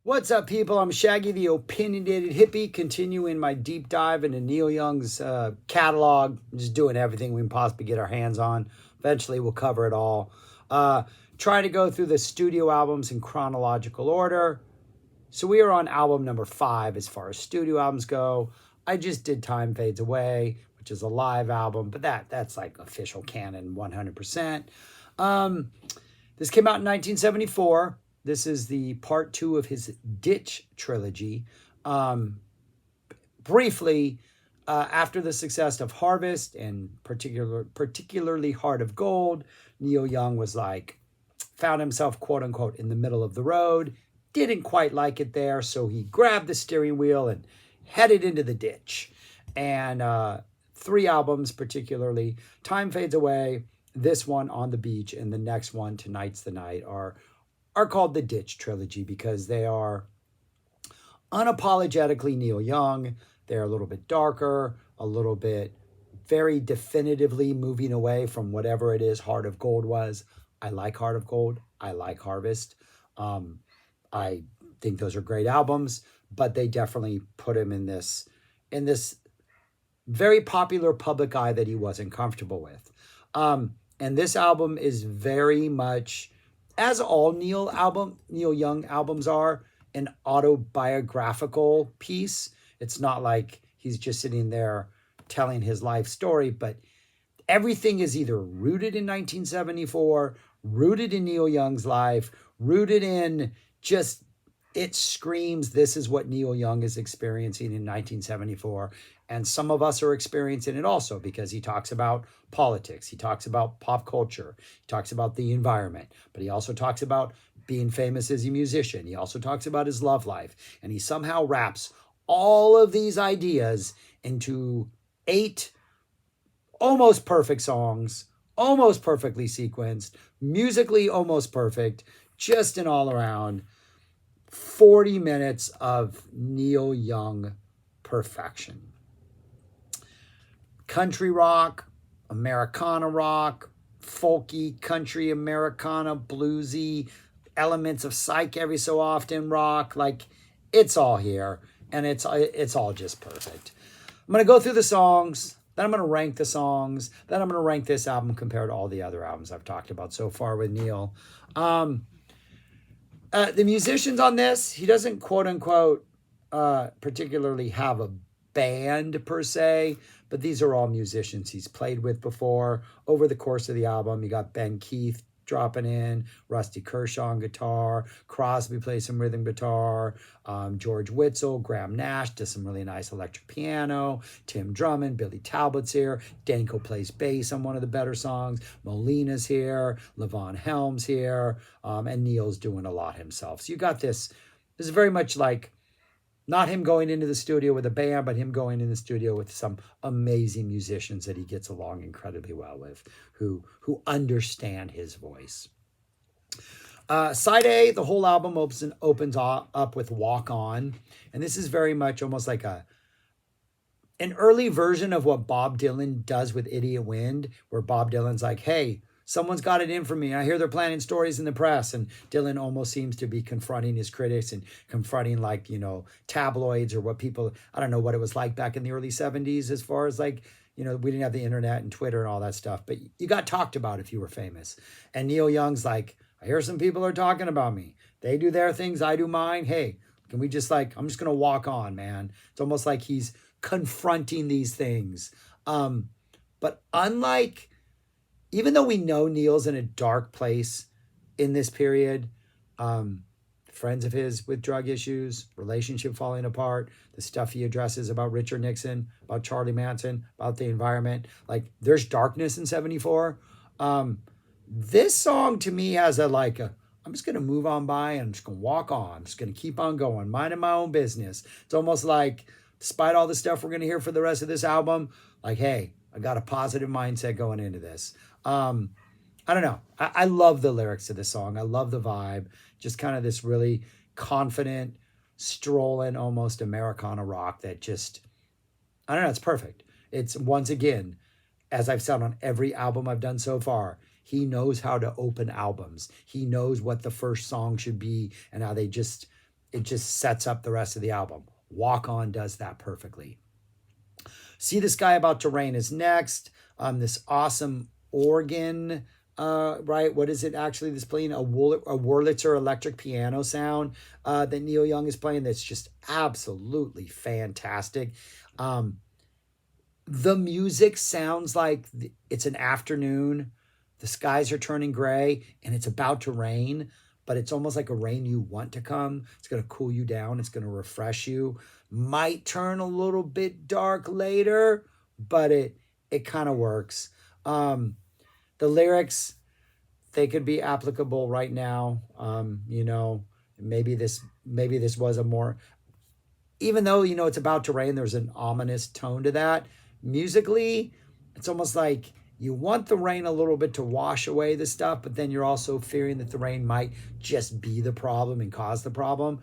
What's up, people? I'm Shaggy, the opinionated hippie, continuing my deep dive into Neil Young's catalog, just doing everything we can possibly get our hands on. Eventually, we'll cover it all. Try to go through the studio albums in chronological order. So we are on album number 5 as far as studio albums go. I just did Time Fades Away, which is a live album, but that's like official canon 100%. This came out in 1974. This is the part 2 of his Ditch trilogy. Briefly, after the success of Harvest and particularly Heart of Gold, Neil Young was found himself, quote unquote, in the middle of the road. Didn't quite like it there, so he grabbed the steering wheel and headed into the ditch. And 3 albums, particularly Time Fades Away, this one, On the Beach, and the next one, Tonight's the Night, are called the Ditch trilogy because they are unapologetically Neil Young. They're a little bit darker, a little bit very definitively moving away from whatever it is Heart of Gold was. I like Heart of Gold. I like Harvest. I think those are great albums, but they definitely put him in this very popular public eye that he wasn't comfortable with. And this album is very much, as all Neil Young albums are, an autobiographical piece. It's not like he's just sitting there telling his life story, but everything is either rooted in 1974, rooted in Neil Young's life, rooted in just, it screams, this is what Neil Young is experiencing in 1974. And some of us are experiencing it also because he talks about politics. He talks about pop culture. He talks about the environment. But he also talks about being famous as a musician. He also talks about his love life. And he somehow wraps all of these ideas into 8 almost perfect songs, almost perfectly sequenced, musically almost perfect, just an all around 40 minutes of Neil Young perfection. Country rock, Americana rock, folky, country, Americana, bluesy, elements of psych every so often, rock, it's all here, and it's all just perfect. I'm going to go through the songs, then I'm going to rank the songs, then I'm going to rank this album compared to all the other albums I've talked about so far with Neil. The musicians on this, he doesn't quote unquote particularly have a band per se, but these are all musicians he's played with before. Over the course of the album, you got Ben Keith dropping in, Rusty Kershaw on guitar, Crosby plays some rhythm guitar, George Whitzel, Graham Nash does some really nice electric piano, Tim Drummond, Billy Talbot's here, Danko plays bass on one of the better songs, Molina's here, Levon Helm's here, and Neil's doing a lot himself. So you got this is very much like not him going into the studio with a band, but him going in the studio with some amazing musicians that he gets along incredibly well with, who understand his voice. Side A, the whole album opens up with Walk On. And this is very much almost like an early version of what Bob Dylan does with Idiot Wind, where Bob Dylan's like, hey, someone's got it in for me. I hear they're planning stories in the press. And Dylan almost seems to be confronting his critics and confronting tabloids or what people, I don't know what it was like back in the early 70s as far as we didn't have the internet and Twitter and all that stuff, but you got talked about if you were famous. And Neil Young's like, I hear some people are talking about me. They do their things, I do mine. Hey, can we just I'm just going to walk on, man. It's almost like he's confronting these things. But unlike, even though we know Neil's in a dark place in this period, friends of his with drug issues, relationship falling apart, the stuff he addresses about Richard Nixon, about Charlie Manson, about the environment, there's darkness in 74. This song to me has I'm just going to move on by and I'm just going to walk on. I'm just going to keep on going, minding my own business. It's almost like, despite all the stuff we're going to hear for the rest of this album, hey, I got a positive mindset going into this. I don't know. I love the lyrics to this song. I love the vibe. Just kind of this really confident, strolling, almost Americana rock that just, I don't know, it's perfect. It's, once again, as I've said on every album I've done so far, he knows how to open albums. He knows what the first song should be and how they just, it just sets up the rest of the album. Walk On does that perfectly. See the Sky About to Rain is next. This awesome organ, right? What is it actually that's playing? A Wurlitzer electric piano sound that Neil Young is playing that's just absolutely fantastic. Um, the music sounds like it's an afternoon. The skies are turning gray and it's about to rain, but it's almost like a rain you want to come. It's going to cool you down. It's going to refresh you. Might turn a little bit dark later, but it kind of works. The lyrics, they could be applicable right now. Maybe this was a more, even though it's about to rain, there's an ominous tone to that. Musically, it's almost like you want the rain a little bit to wash away the stuff, but then you're also fearing that the rain might just be the problem and cause the problem.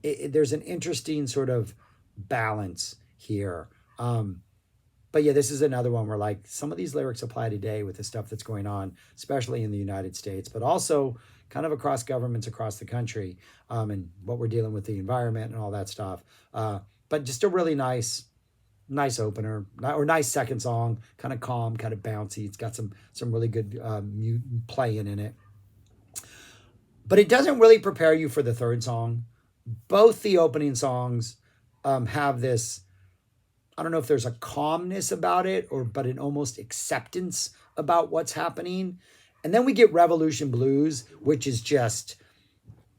There's an interesting sort of balance here. But yeah, this is another one where like some of these lyrics apply today with the stuff that's going on, especially in the United States, but also kind of across governments across the country, and what we're dealing with the environment and all that stuff. But just a really nice opener or nice second song, kind of calm, kind of bouncy. It's got some really good playing in it, but it doesn't really prepare you for the third song. Both the opening songs have this, I don't know if there's a calmness about it but an almost acceptance about what's happening. And then we get Revolution Blues, which is just,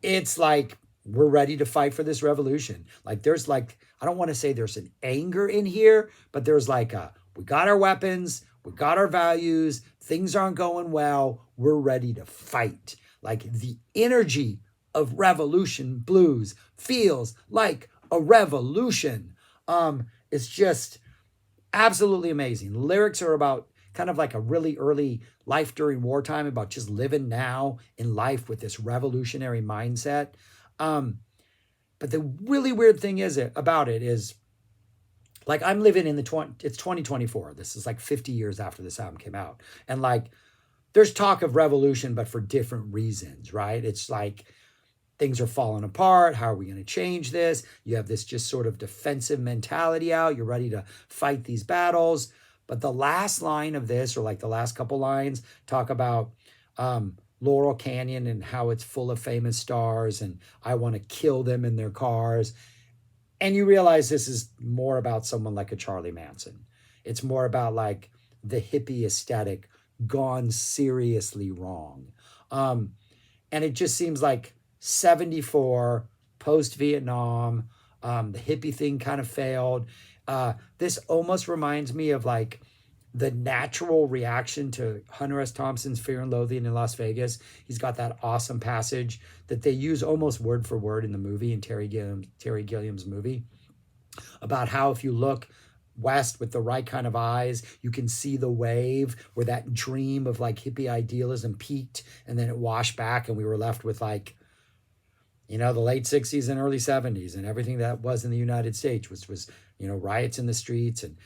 it's like we're ready to fight for this revolution. Like there's like, I don't want to say there's an anger in here, but there's like we got our weapons, we got our values, things aren't going well, we're ready to fight. Like the energy of Revolution Blues feels like a revolution. It's just absolutely amazing. Lyrics are about kind of like a really early life during wartime, about just living now in life with this revolutionary mindset. But the really weird thing about it is, like, I'm living in it's 2024. This is like 50 years after this album came out. And like, there's talk of revolution, but for different reasons, right? It's like, things are falling apart. How are we going to change this? You have this just sort of defensive mentality out. You're ready to fight these battles. But the last line of this, or like the last couple lines, talk about Laurel Canyon and how it's full of famous stars and I want to kill them in their cars. And you realize this is more about someone like a Charlie Manson. It's more about like the hippie aesthetic gone seriously wrong. And it just seems like 74, post-Vietnam, the hippie thing kind of failed. This almost reminds me of like the natural reaction to Hunter S. Thompson's Fear and Loathing in Las Vegas. He's got that awesome passage that they use almost word for word in the movie, in Terry Gilliam's movie, about how if you look west with the right kind of eyes, you can see the wave where that dream of like hippie idealism peaked and then it washed back and we were left with like, the late 60s and early 70s and everything that was in the United States, which was, riots in the streets and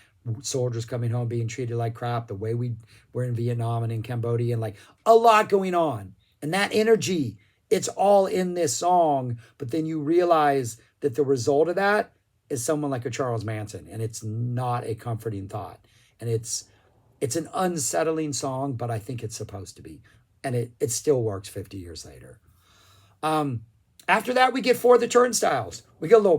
soldiers coming home being treated like crap, the way we were in Vietnam and in Cambodia, and like a lot going on. And that energy, it's all in this song. But then you realize that the result of that is someone like a Charles Manson, and it's not a comforting thought. And it's an unsettling song, but I think it's supposed to be. And it still works 50 years later. After that, we get For the Turnstiles. We get a little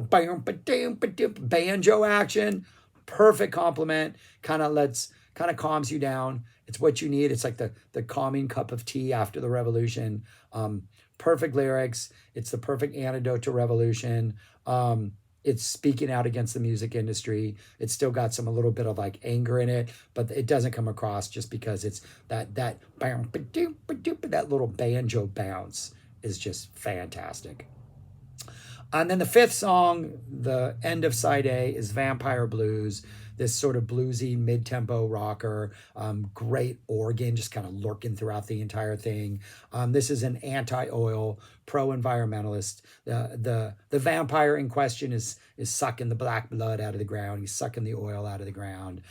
banjo action. Perfect compliment. Kind of calms you down. It's what you need. It's like the calming cup of tea after the revolution. Perfect lyrics. It's the perfect antidote to revolution. It's speaking out against the music industry. It's still got a little bit of like anger in it, but it doesn't come across just because it's that little banjo bounce is just fantastic. And then the fifth song, the end of side A, is Vampire Blues, this sort of bluesy mid-tempo rocker, great organ just kind of lurking throughout the entire thing. This is an anti-oil, pro-environmentalist. The vampire in question is sucking the black blood out of the ground. He's sucking the oil out of the ground.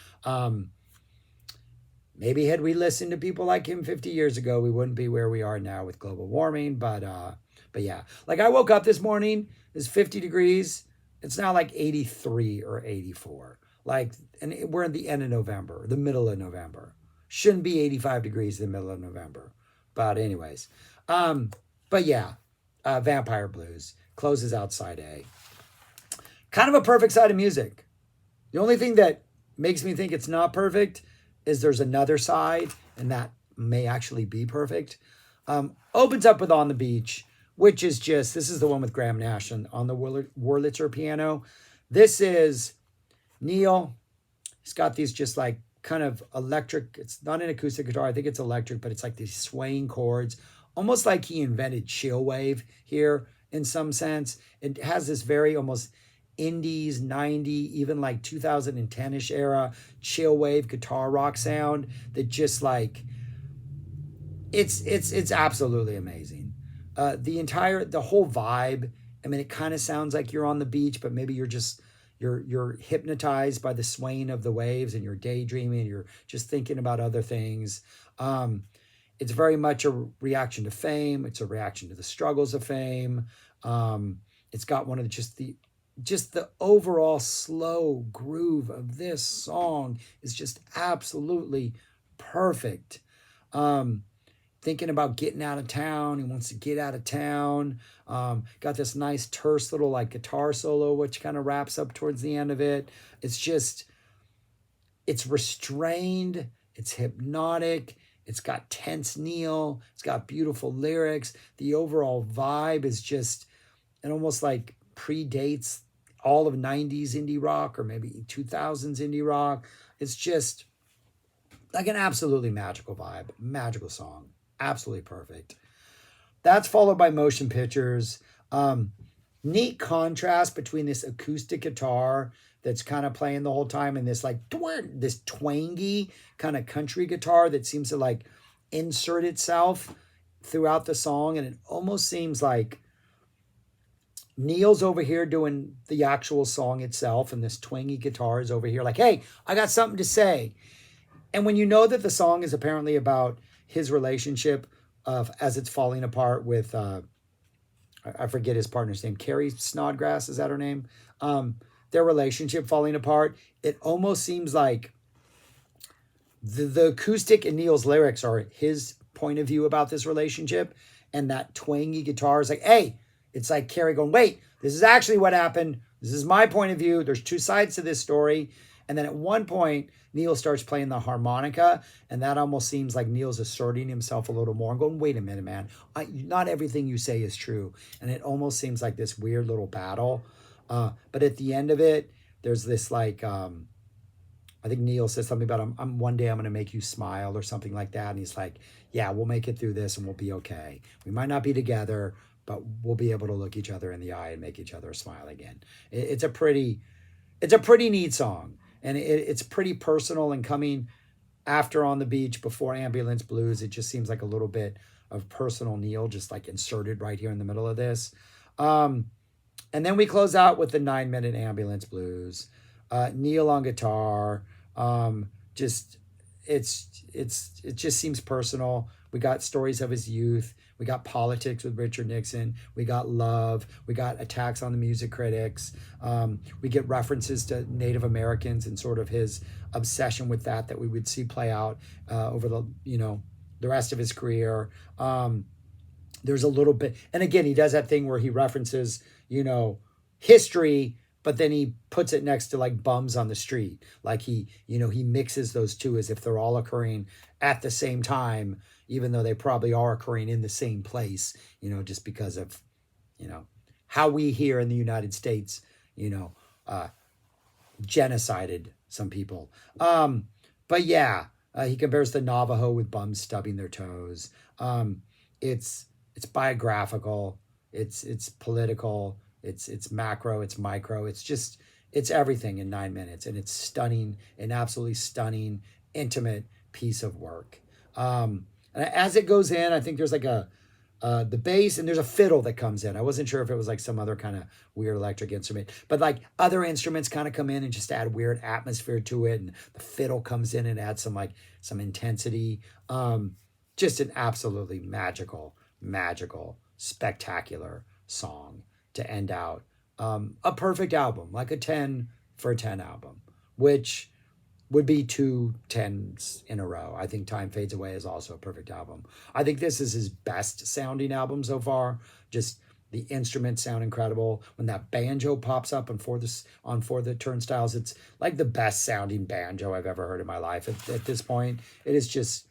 Maybe had we listened to people like him 50 years ago, we wouldn't be where we are now with global warming. But But yeah, like I woke up this morning, it's 50 degrees. It's now like 83 or 84. Like, and we're in the end of November, the middle of November. Shouldn't be 85 degrees in the middle of November. But anyways, um, but yeah, Vampire Blues closes out side A. Kind of a perfect side of music. The only thing that makes me think it's not perfect is there's another side, and that may actually be perfect. Opens up with On the Beach, which is just, this is the one with Graham Nash on the Wurlitzer piano. This is Neil. He's got these just like kind of electric, it's not an acoustic guitar, I think it's electric, but it's like these swaying chords, almost like he invented chill wave here in some sense. It has this very almost indies, 90, even like 2010-ish era chill wave guitar rock sound that just like it's absolutely amazing. The whole vibe, I mean, it kind of sounds like you're on the beach, but maybe you're hypnotized by the swaying of the waves and you're daydreaming, you're just thinking about other things. It's very much a reaction to fame. It's a reaction to the struggles of fame. It's got one of just the overall slow groove of this song is just absolutely perfect. Thinking about getting out of town. He wants to get out of town. Got this nice terse little like guitar solo, which kind of wraps up towards the end of it. It's restrained. It's hypnotic. It's got tense Neil. It's got beautiful lyrics. The overall vibe is just, it almost like predates all of 90s indie rock or maybe 2000s indie rock. It's just like an absolutely magical vibe, magical song. Absolutely perfect. That's followed by Motion Pictures. Neat contrast between this acoustic guitar that's kind of playing the whole time and this like this twangy kind of country guitar that seems to like insert itself throughout the song. And it almost seems like Neil's over here doing the actual song itself, and this twangy guitar is over here like, hey, I got something to say. And when you know that the song is apparently about his relationship as it's falling apart with, I forget his partner's name, Carrie Snodgrass, is that her name? Their relationship falling apart, it almost seems like the acoustic in Neil's lyrics are his point of view about this relationship, and that twangy guitar is like, hey, it's like Carrie going, wait, this is actually what happened. This is my point of view. There's two sides to this story. And then at one point, Neil starts playing the harmonica, and that almost seems like Neil's asserting himself a little more and going, wait a minute, man. Not everything you say is true. And it almost seems like this weird little battle. But at the end of it, there's this like, I think Neil says something about, one day I'm going to make you smile or something like that. And he's like, yeah, we'll make it through this and we'll be okay. We might not be together, but we'll be able to look each other in the eye and make each other smile again. It's a pretty neat song. And it's pretty personal, and coming after On the Beach, before Ambulance Blues, it just seems like a little bit of personal Neil just like inserted right here in the middle of this. And then we close out with the 9-minute Ambulance Blues. Neil on guitar. It just seems personal. We got stories of his youth. We got politics with Richard Nixon. We got love. We got attacks on the music critics. We get references to Native Americans and sort of his obsession with that we would see play out over the rest of his career. There's a little bit, and again, he does that thing where he references, history, but then he puts it next to like bums on the street. Like he mixes those two as if they're all occurring at the same time, even though they probably are occurring in the same place, just because of, how we here in the United States, genocided some people. But yeah, he compares the Navajo with bums stubbing their toes. It's biographical. It's political. It's macro. It's micro. It's everything in 9 minutes, and it's stunning, an absolutely stunning, intimate piece of work. And as it goes in, I think there's like the bass, and there's a fiddle that comes in. I wasn't sure if it was like some other kind of weird electric instrument, but like other instruments kind of come in and just add weird atmosphere to it. And the fiddle comes in and adds some intensity. Just an absolutely magical spectacular song to end out a perfect album, like a 10 for a 10 album, which would be two tens in a row. I think Time Fades Away is also a perfect album. I think this is his best sounding album so far. Just the instruments sound incredible. When that banjo pops up on For the Turnstiles, it's like the best sounding banjo I've ever heard in my life. At this point, it is just,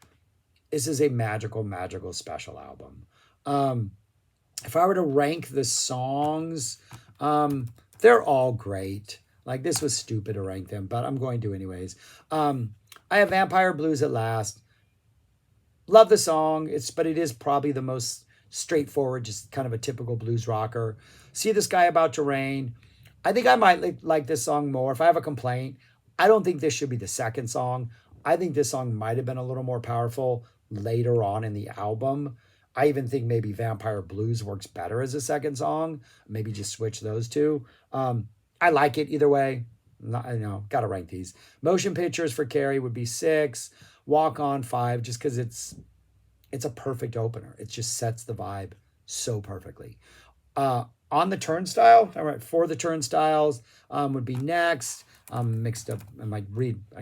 this is a magical, magical special album. If I were to rank the songs, they're all great. Like, this was stupid to rank them, but I'm going to anyways. I have Vampire Blues at last. Love the song, but it is probably the most straightforward, just kind of a typical blues rocker. See the Sky About to Rain. I think I might like this song more. If I have a complaint, I don't think this should be the second song. I think this song might have been a little more powerful later on in the album. I even think maybe Vampire Blues works better as a second song. Maybe just switch those two. I like it either way. I know, gotta rank these. Motion Pictures for Carrie would be 6. Walk On 5, just because it's a perfect opener. It just sets the vibe so perfectly. On the Turnstile, all right, For the Turnstiles would be next. I'm mixed up. I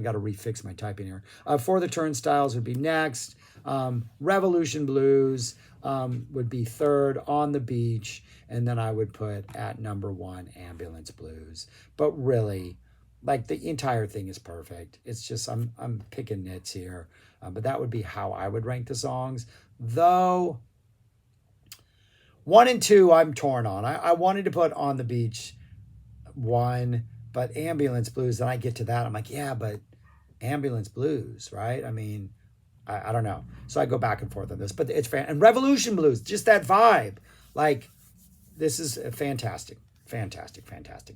got to refix my typing here. For the Turnstiles would be next. Revolution Blues would be third. On the Beach, and then I would put at number 1 Ambulance Blues. But really, like, the entire thing is perfect. It's just I'm picking nits here, but that would be how I would rank the songs. Though 1 and 2 I'm torn on. I wanted to put On the Beach 1, but Ambulance Blues. Then I get to that, I'm like, yeah, but Ambulance Blues, right? I mean, I don't know. So I go back and forth on this, but it's and Revolution Blues, just that vibe. Like, this is a fantastic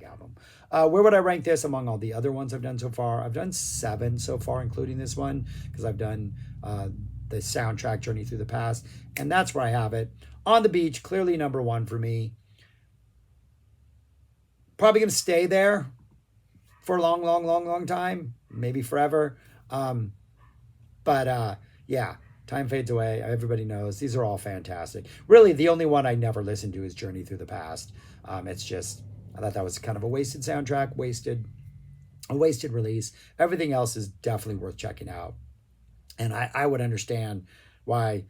album. Where would I rank this among all the other ones I've done so far? I've done 7 so far, including this one, because I've done the soundtrack Journey Through the Past, and that's where I have it. On the Beach, clearly number 1 for me. Probably gonna stay there for a long time, maybe forever. But yeah, Time Fades Away. Everybody knows these are all fantastic. Really, the only one I never listened to is Journey Through the Past. It's just, I thought that was kind of a wasted soundtrack, a wasted release. Everything else is definitely worth checking out. And I would understand why.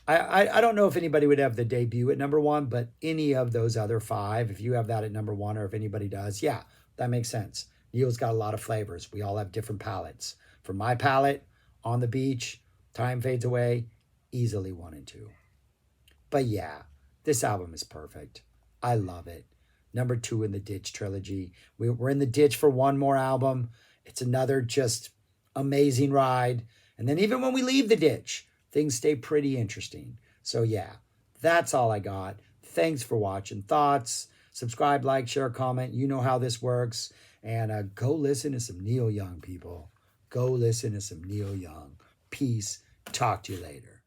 I don't know if anybody would have the debut at number 1, but any of those other 5, if you have that at number 1, or if anybody does, yeah, that makes sense. Neil's got a lot of flavors. We all have different palates. For my palate, On the Beach, Time Fades Away, easily 1 and 2. But yeah, this album is perfect. I love it. Number 2 in the Ditch trilogy. We're in the ditch for one more album. It's another just amazing ride. And then even when we leave the ditch, things stay pretty interesting. So yeah, that's all I got. Thanks for watching. Thoughts? Subscribe, like, share, comment. You know how this works. And go listen to some Neil Young, people. Go listen to some Neil Young. Peace. Talk to you later.